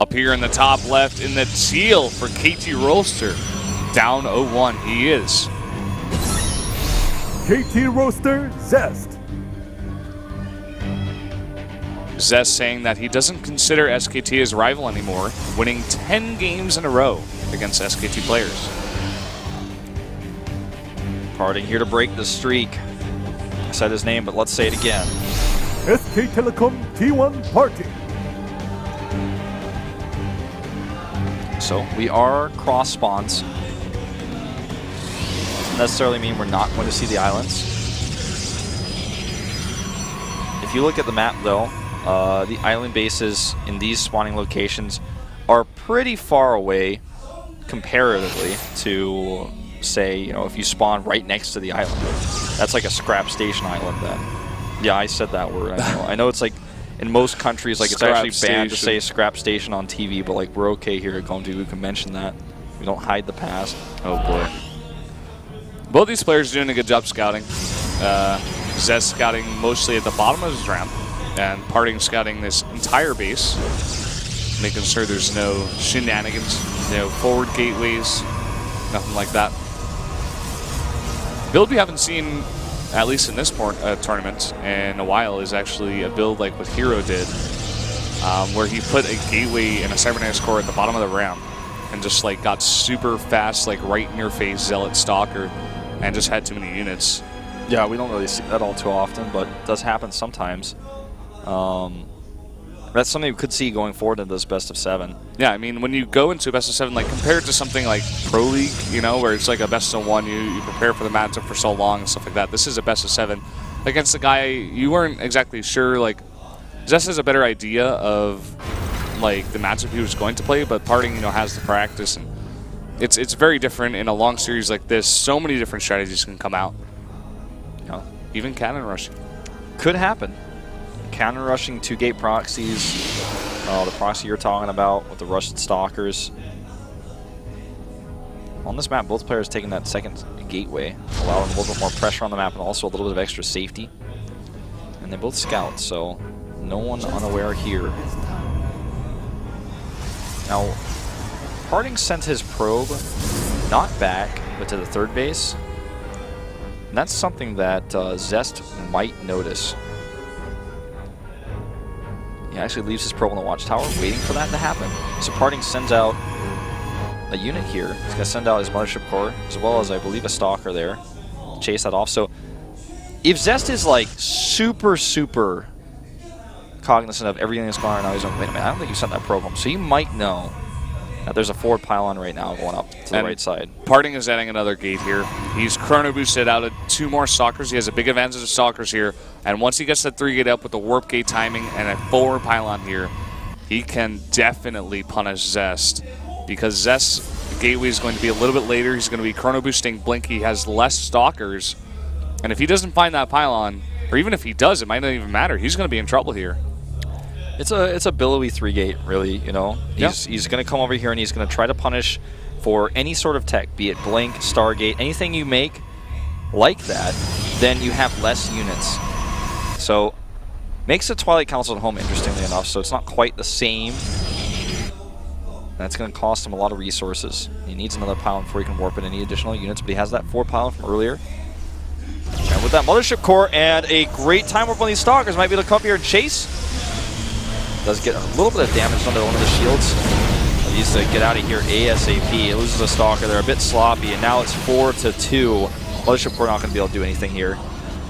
Up here in the top left in the teal for KT Roaster. Down 0-1, he is. KT Roaster, Zest. Zest saying that he doesn't consider SKT his rival anymore, winning 10 games in a row against SKT players. Parting here to break the streak. I said his name, but let's say it again. SK Telecom T1 Party. So we are cross spawns. Doesn't necessarily mean we're not going to see the islands. If you look at the map though, the island bases in these spawning locations are pretty far away comparatively to, say, you know, if you spawn right next to the island. That's like a scrap station island then. Yeah, I said that word, I know. I know it's like, in most countries, like it's actually banned to say scrap station on TV, but like we're okay here at GOMTV, we can mention that. We don't hide the past. Oh boy. Both these players are doing a good job scouting. Zest scouting mostly at the bottom of his ramp, and Parting scouting this entire base, making sure there's no shenanigans, no forward gateways, nothing like that. Build we haven't seen, at least in this tournament, in a while, is actually a build like what Hero did, where he put a gateway and a cybernetics core at the bottom of the ramp, and just like got super fast, like right in your face Zealot Stalker, and just had too many units. Yeah, we don't really see that all too often, but it does happen sometimes. That's something we could see going forward in this best of 7. Yeah, I mean, when you go into a best of 7, like compared to something like Pro League, you know, where it's like a best of 1, you prepare for the matchup for so long and stuff like that. This is a best of 7 against a guy you weren't exactly sure. Like, Zest has a better idea of like the matchup he was going to play, but Parting, you know, has the practice, and it's very different in a long series like this. So many different strategies can come out. You know, even cannon rushing could happen. Cannon rushing 2-gate proxies, the proxy you're talking about with the Russian Stalkers. On this map, both players taking that second gateway, allowing a little bit more pressure on the map and also a little bit of extra safety. And they both scout, so no one unaware here. Now, Parting sent his probe not back, but to the third base. And that's something that Zest might notice. He actually leaves his probe on the watchtower, waiting for that to happen. So Parting sends out a unit here. He's going to send out his mothership core, as well as, I believe, a stalker there to chase that off. So if Zest is, like, super, super cognizant of everything that's going on right now, he's like, wait a minute, I don't think you sent that probe home. So he might know that there's a forward pylon right now going up to the right side. Parting is adding another gate here. He's chrono boosted out of 2 more stalkers. He has a big advantage of stalkers here. And once he gets that 3 gate up with the warp gate timing and a forward pylon here, he can definitely punish Zest. Because Zest's gateway is going to be a little bit later. He's going to be chrono boosting Blink. He has less stalkers. And if he doesn't find that pylon, or even if he does, it might not even matter. He's going to be in trouble here. It's a billowy 3-gate, really, you know. He's going to come over here and he's going to try to punish for any sort of tech, be it Blink, Stargate, anything you make like that, then you have less units. So, makes the Twilight Council at home, interestingly enough, so it's not quite the same. That's going to cost him a lot of resources. He needs another pylon before he can warp in any additional units, but he has that 4 pylon from earlier. And with that Mothership Core and a great time warp on these Stalkers, might be able to come up here and chase. Does get a little bit of damage onto one of the shields. He needs to get out of here ASAP. He loses a Stalker. They're a bit sloppy, and now it's 4-2. Mothership Core not going to be able to do anything here.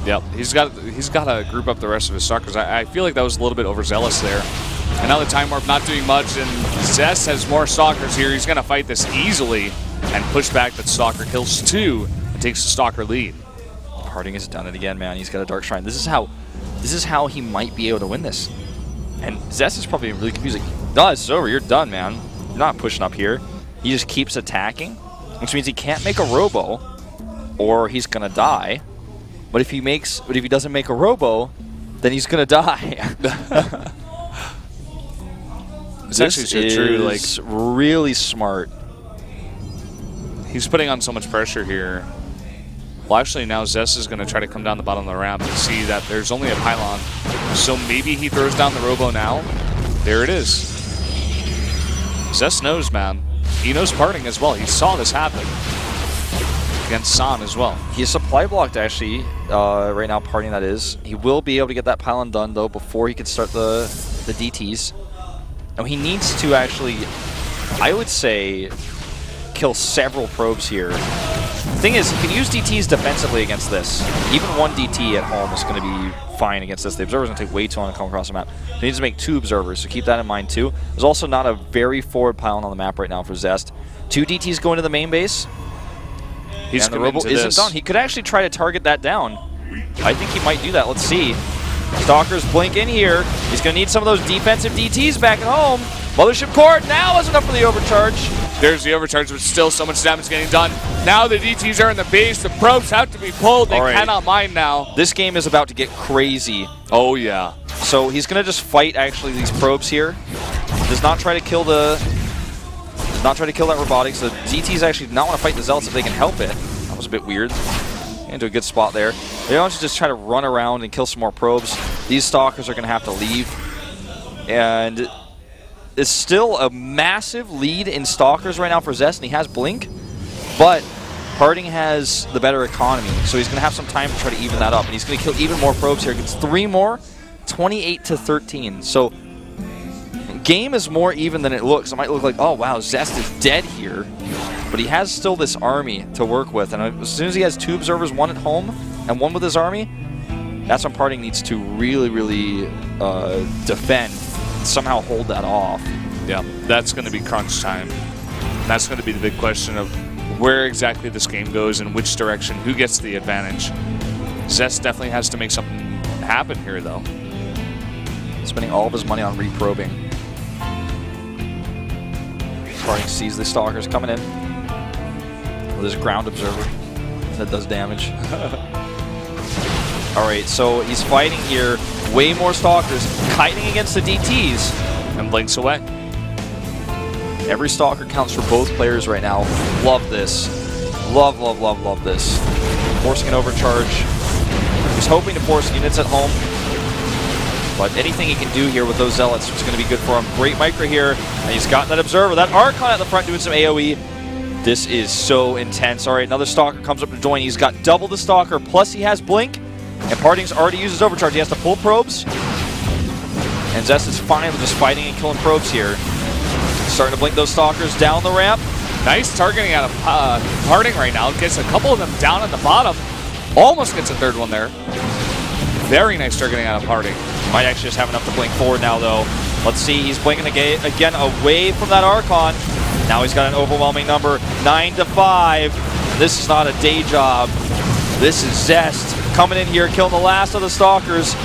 Yep, he's got to group up the rest of his Stalkers. I feel like that was a little bit overzealous there. And now the Time Warp not doing much, and Zest has more Stalkers here. He's going to fight this easily and push back that Stalker kills 2 and takes the Stalker lead. Parting has done it again, man. He's got a Dark Shrine. This is how he might be able to win this. And Zest is probably really confusing. No, it's over. You're done, man. You're not pushing up here. He just keeps attacking, which means he can't make a Robo, or he's gonna die. But if he doesn't make a Robo, then he's gonna die. It's actually so true. Like, really smart. He's putting on so much pressure here. Well, actually, now Zest is going to try to come down the bottom of the ramp and see that there's only a pylon. So maybe he throws down the Robo now. There it is. Zest knows, man. He knows parting as well. He saw this happen against San as well. He's supply blocked, actually, right now, parting that is. He will be able to get that pylon done, though, before he can start the DTs. Now, he needs to actually, I would say, kill several probes here. The thing is, he can use DTs defensively against this. Even one DT at home is going to be fine against this. The observer's going to take way too long to come across the map. So he needs to make 2 observers, so keep that in mind too. There's also not a very forward pylon on the map right now for Zest. 2 DTs going to the main base. He's and the Robo isn't done. He could actually try to target that down. I think he might do that. Let's see. Stalkers blink in here. He's going to need some of those defensive DTs back at home. Mothership Core now is enough for the overcharge. There's the overcharge, but still so much damage getting done. Now the DTs are in the base. The probes have to be pulled. They cannot mine now. This game is about to get crazy. Oh, yeah. So he's going to just fight, actually, these probes here. Does not try to kill the... Does not try to kill that robotics. The DTs actually do not want to fight the Zealots if they can help it. That was a bit weird. Into a good spot there. They want to just try to run around and kill some more probes. These Stalkers are going to have to leave. And it's still a massive lead in Stalkers right now for Zest, and he has Blink. But Parting has the better economy, so he's going to have some time to try to even that up. And he's going to kill even more probes here. He gets 3 more, 28-13. So game is more even than it looks. It might look like, oh, wow, Zest is dead here. But he has still this army to work with. And as soon as he has 2 observers, 1 at home and 1 with his army, that's when Parting needs to really, really defend and somehow hold that off. Yeah, that's going to be crunch time. That's going to be the big question of where exactly this game goes and which direction, who gets the advantage. Zest definitely has to make something happen here, though. Spending all of his money on reprobing. Parting sees the Stalkers coming in with his ground observer that does damage. Alright, so he's fighting here. Way more Stalkers, kiting against the DTs. And blinks away. Every Stalker counts for both players right now. Love this. Love, love, love, love this. Forcing an overcharge. He's hoping to force units at home. But anything he can do here with those Zealots is going to be good for him. Great micro here. And he's got that Observer. That Archon at the front doing some AoE. This is so intense. All right, another Stalker comes up to join. He's got double the Stalker, plus he has Blink. And Parting's already used his overcharge. He has to pull probes. And Zest is finally just fighting and killing probes here. Starting to blink those Stalkers down the ramp. Nice targeting out of Parting right now. Gets a couple of them down at the bottom. Almost gets a 3rd one there. Very nice targeting out of Parting. Might actually just have enough to blink forward now, though. Let's see. He's blinking again away from that Archon. Now he's got an overwhelming number, 9-5. This is not a day job. This is Zest coming in here, killing the last of the Stalkers.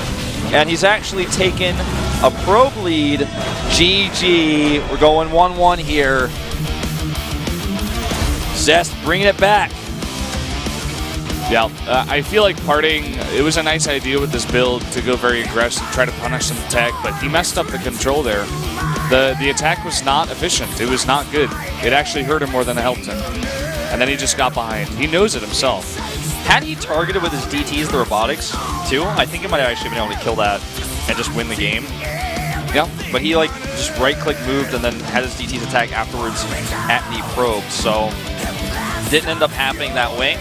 And he's actually taken a probe lead. GG. We're going 1-1 here. Zest bringing it back. Yeah, I feel like Parting, it was a nice idea with this build to go very aggressive, try to punish some tech, but he messed up the control there. The attack was not efficient. It was not good. It actually hurt him more than it helped him. And then he just got behind. He knows it himself. Had he targeted with his DTs the robotics, too, I think he might have actually been able to kill that and just win the game. Yeah, but he like just right-click moved and then had his DTs attack afterwards at the probe, so didn't end up happening that way.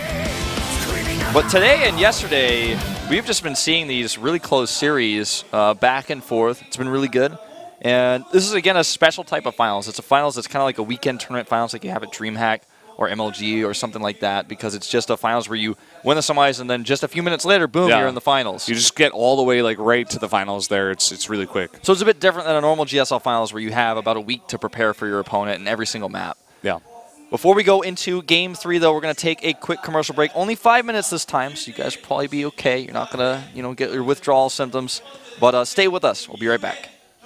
But today and yesterday, we've just been seeing these really close series back and forth. It's been really good. And this is, again, a special type of finals. It's a finals that's kind of like a weekend tournament finals like you have at DreamHack or MLG or something like that, because it's just a finals where you win the semis and then just a few minutes later, boom, you're in the finals. You just get all the way like right to the finals there. It's really quick. So it's a bit different than a normal GSL finals where you have about a week to prepare for your opponent in every single map. Yeah. Before we go into Game 3, though, we're going to take a quick commercial break. Only 5 minutes this time, so you guys will probably be okay. You're not going to, get your withdrawal symptoms. But stay with us. We'll be right back.